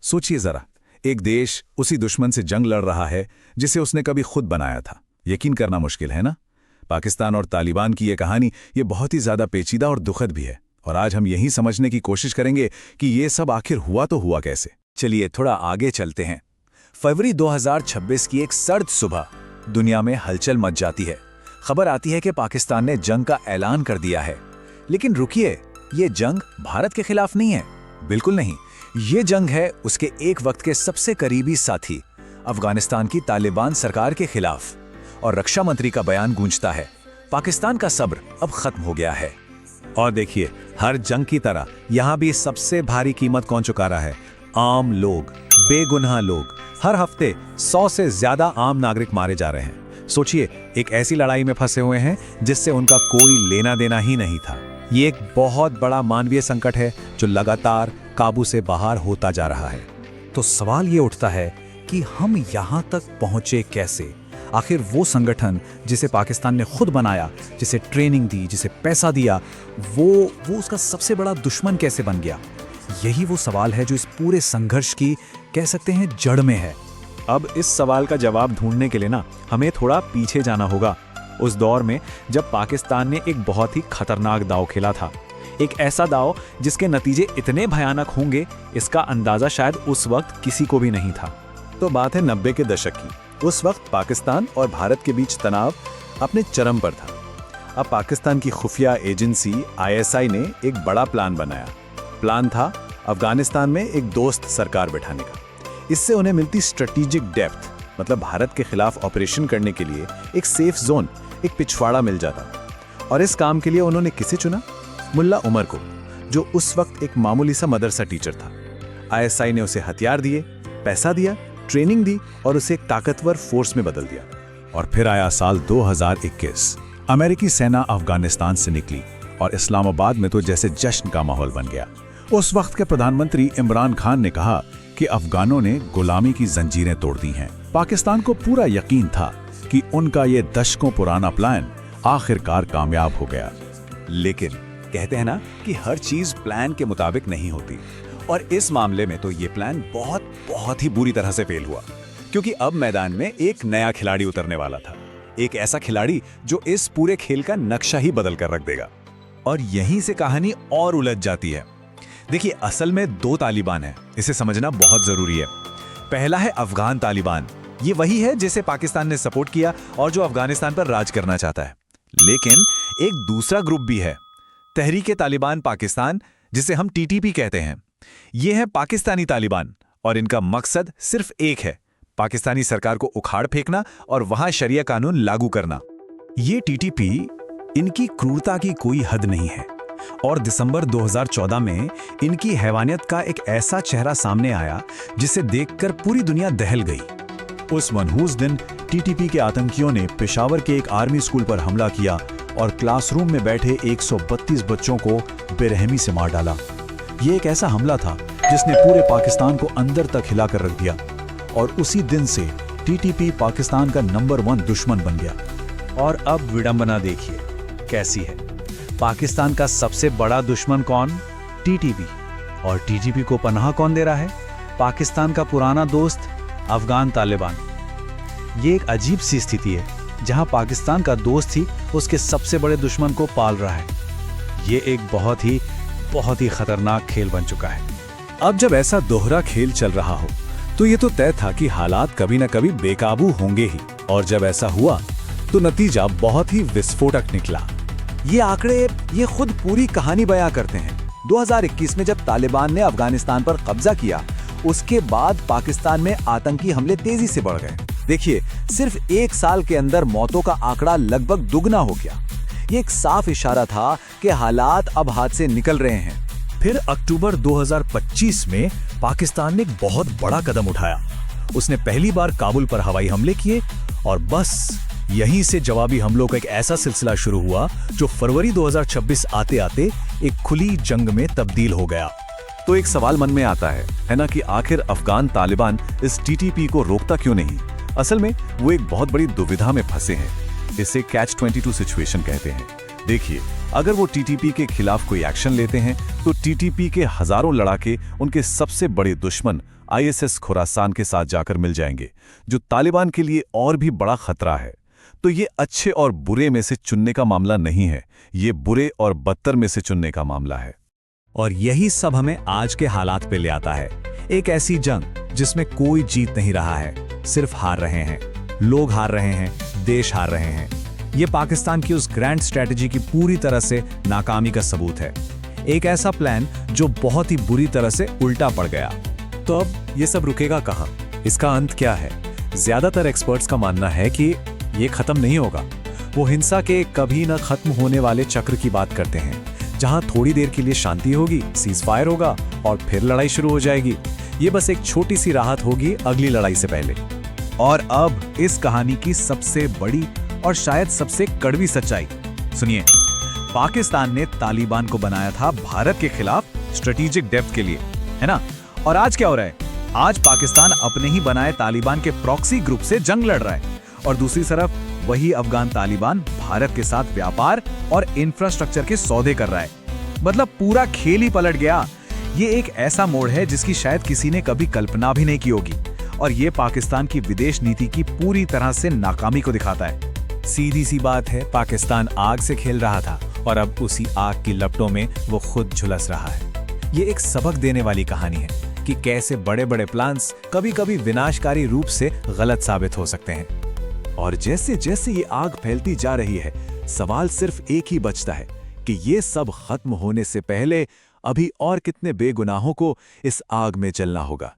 सोचिए जरा, एक देश उसी दुश्मन से जंग लड़ रहा है जिसे उसने कभी खुद बनाया था। यकीन करना मुश्किल है ना? पाकिस्तान और तालिबान की ये कहानी ये बहुत ही ज्यादा पेचीदा और दुखद भी है। और आज हम यही समझने की कोशिश करेंगे कि ये सब आखिर हुआ तो हुआ कैसे। चलिए थोड़ा आगे चलते हैं। फरवरी 2026 की एक सर्द सुबह दुनिया में हलचल मच जाती है। खबर आती है कि पाकिस्तान ने जंग का ऐलान कर दिया है। लेकिन रुकिए, ये जंग भारत के खिलाफ नहीं है। बिल्कुल नहीं, ये जंग है उसके एक वक्त के सबसे करीबी साथी अफगानिस्तान की तालिबान सरकार के खिलाफ। और रक्षा मंत्री का बयान गूंजता है, पाकिस्तान का सब्र अब खत्म हो गया है। और देखिए, हर जंग की तरह यहां भी सबसे भारी कीमत कौन चुका रहा है? आम लोग, बेगुनाह लोग। हर हफ्ते 100 से ज्यादा आम नागरिक मारे जा रहे हैं। सोचिए, एक ऐसी लड़ाई में फंसे हुए हैं जिससे उनका कोई लेना देना ही नहीं था। ये एक बहुत बड़ा मानवीय संकट है जो लगातार काबू से बाहर होता जा रहा है। तो सवाल ये उठता है कि हम यहाँ तक पहुँचे कैसे? आखिर वो संगठन जिसे पाकिस्तान ने खुद बनाया, जिसे ट्रेनिंग दी, जिसे पैसा दिया, वो उसका सबसे बड़ा दुश्मन कैसे बन गया? यही वो सवाल है जो इस पूरे संघर्ष की, कह सकते हैं, जड़ में है। अब इस सवाल का जवाब ढूंढने के लिए ना हमें थोड़ा पीछे जाना होगा, उस दौर में जब पाकिस्तान ने एक बहुत ही खतरनाक दांव खेला था। एक ऐसा दांव जिसके नतीजे इतने भयानक होंगे, इसका अंदाजा शायद उस वक्त किसी को भी नहीं था। तो बात है 90 के दशक की। उस वक्त पाकिस्तान और भारत के बीच तनाव अपने चरम पर था। अब पाकिस्तान की खुफिया एजेंसी ISI ने एक बड़ा प्लान बनाया। प्लान था अफगानिस्तान में एक दोस्त सरकार बैठाने का। इससे उन्हें मिलती स्ट्रेटेजिक डेप्थ, मतलब भारत के खिलाफ ऑपरेशन करने के लिए एक सेफ जोन, एक पिछवाड़ा मिल जाता। और इस काम के लिए उन्होंने किसे चुना? मुल्ला उमर को, जो उस वक्त एक मामूली सा मदरसा टीचर था। ISI ने उसे हथियार दिए, पैसा दिया, ट्रेनिंग दी और उसे एक ताकतवर फोर्स में बदल दिया। और फिर आया साल 2021। अमेरिकी सेना अफगानिस्तान से निकली और इस्लामाबाद में तो जैसे जश्न का माहौल बन गया। उस वक्त के प्रधानमंत्री इमरान खान ने कहा कि अफगानों ने गुलामी की जंजीरें तोड़ दी हैं। पाकिस्तान को पूरा यकीन था कि उनका ये दशकों पुराना प्लान आखिरकार कामयाब हो गया। लेकिन कहते हैं ना कि हर चीज प्लान के मुताबिक नहीं होती, और इस मामले में तो ये प्लान बहुत ही बुरी तरह से फेल हुआ। क्योंकि अब मैदान में एक नया खिलाड़ी उतरने वाला था, एक ऐसा खिलाड़ी जो इस पूरे खेल का नक्शा ही बदल कर रख देगा। और यहीं से कहानी और उलझ जाती है। देखिए, असल में 2 तालिबान हैं, इसे समझना बहुत जरूरी है। पहला है अफगान तालिबान। ये वही है जिसे पाकिस्तान ने सपोर्ट किया और जो अफगानिस्तान पर राज करना चाहता है। लेकिन एक दूसरा ग्रुप भी है, तहरीक तालिबान पाकिस्तान, जिसे हम TTP कहते हैं। ये है पाकिस्तानी तालिबान और इनका मकसद सिर्फ एक है, पाकिस्तानी सरकार को उखाड़ फेंकना और वहां शरिया कानून लागू करना। ये TTP, इनकी क्रूरता की कोई हद नहीं है। और दिसंबर 2014 में इनकी हैवानियत का एक ऐसा चेहरा सामने आया जिसे देखकर पूरी दुनिया दहल गई। उस मनहूस दिन TTP के आतंकियों ने पेशावर के एक आर्मी स्कूल पर हमला किया और क्लासरूम में बैठे 132 बच्चों को बेरहमी से मार डाला। ये एक ऐसा हमला था जिसने पूरे पाकिस्तान को अंदर तक हिलाकर रख दिया। और उसी दिन से TTP पाकिस्तान का नंबर 1 दुश्मन बन गया। और अब विडंबना देखिए कैसी है। पाकिस्तान का सबसे बड़ा दुश्मन कौन? TTP। और TTP को पनाह कौन दे रहा है? पाकिस्तान का पुराना दोस्त अफगान तालिबान। ये एक अजीब सी स्थिति है जहां पाकिस्तान का दोस्त ही उसके सबसे बड़े दुश्मन को पाल रहा है। ये एक बहुत ही खतरनाक खेल बन चुका है। अब जब ऐसा दोहरा खेल चल रहा हो तो ये तो तय था कि हालात कभी न कभी बेकाबू होंगे ही। और जब ऐसा हुआ तो नतीजा बहुत ही विस्फोटक निकला। ये आंकड़े ये खुद पूरी कहानी बयां करते हैं। 2021 में जब तालिबान ने अफगानिस्तान पर कब्जा किया, उसके बाद पाकिस्तान में आतंकी हमले तेजी से बढ़ गए। देखिए, सिर्फ 1 साल के अंदर मौतों का आंकड़ा लगभग दुगना हो गया। ये एक साफ इशारा था कि हालात अब हाथ से निकल रहे हैं। फिर अक्टूबर 2025 में पाकिस्तान ने एक बहुत बड़ा कदम उठाया। उसने पहली बार काबुल पर हवाई हमले किए और बस यहीं से जवाबी हमलों का एक ऐसा सिलसिला शुरू हुआ जो फरवरी 2026 आते आते एक खुली जंग में तब्दील हो गया। तो एक सवाल मन में आता है ना, कि आखिर अफगान तालिबान इस TTP को रोकता क्यों नहीं? असल में वो एक बहुत बड़ी दुविधा में फंसे हैं। इसे Catch-22 सिचुएशन कहते हैं। देखिए, अगर वो TTP के खिलाफ कोई एक्शन लेते हैं तो TTP के हजारों लड़ाके उनके सबसे बड़े दुश्मन आईएसएस खुरासान के साथ जाकर मिल जाएंगे, जो तालिबान के लिए और भी बड़ा खतरा है। तो ये अच्छे और बुरे में से चुनने का मामला नहीं है, ये बुरे और बदतर में से चुनने का मामला है। और यही सब हमें आज के हालात पे ले आता है। एक ऐसी जंग जिसमें कोई जीत नहीं रहा है, सिर्फ हार रहे हैं। लोग हार रहे हैं, देश हार रहे हैं। ये पाकिस्तान की उस ग्रैंड स्ट्रैटेजी की पूरी तरह से नाकामी का सबूत है। एक ऐसा प्लान जो बहुत ही बुरी तरह से उल्टा पड़ गया। तो अब ये सब रुकेगा कहाँ? इसका अंत क्या है? ज्यादातर एक्सपर्ट्स का मानना है कि ये खत्म नहीं होगा। वो हिंसा के कभी न खत्म होने वाले चक्र की बात करते हैं, जहां थोड़ी देर के लिए शांति होगी, सीज फायर होगा और फिर लड़ाई शुरू हो जाएगी। ये बस एक छोटी सी राहत होगी अगली लड़ाई से पहले। और अब इस कहानी की सबसे बड़ी और शायद सबसे कड़वी सच्चाई सुनिए। पाकिस्तान ने तालिबान को बनाया था भारत के खिलाफ स्ट्रेटेजिक डेप्थ के लिए, है ना? और आज क्या हो रहा है? आज पाकिस्तान अपने ही बनाए तालिबान के प्रॉक्सी ग्रुप से जंग लड़ रहा है, और दूसरी तरफ वही अफगान तालिबान भारत के साथ व्यापार और इंफ्रास्ट्रक्चर के सौदे कर रहा है। मतलब पूरा खेल ही पलट गया। ये एक ऐसा मोड़ है जिसकी शायद किसी ने कभी कल्पना भी नहीं की होगी, और ये पाकिस्तान की विदेश नीति की पूरी तरह से नाकामी को दिखाता है। सीधी सी बात है, पाकिस्तान आग से खेल रहा था और अब उसी आग की लपटों में वो खुद झुलस रहा है। ये एक सबक देने वाली कहानी है कि कैसे बड़े बड़े प्लान्स कभी-कभी विनाशकारी रूप से गलत साबित हो सकते हैं। और जैसे जैसे ये आग फैलती जा रही है, सवाल सिर्फ एक ही बचता है कि ये सब खत्म होने से पहले अभी और कितने बेगुनाहों को इस आग में जलना होगा।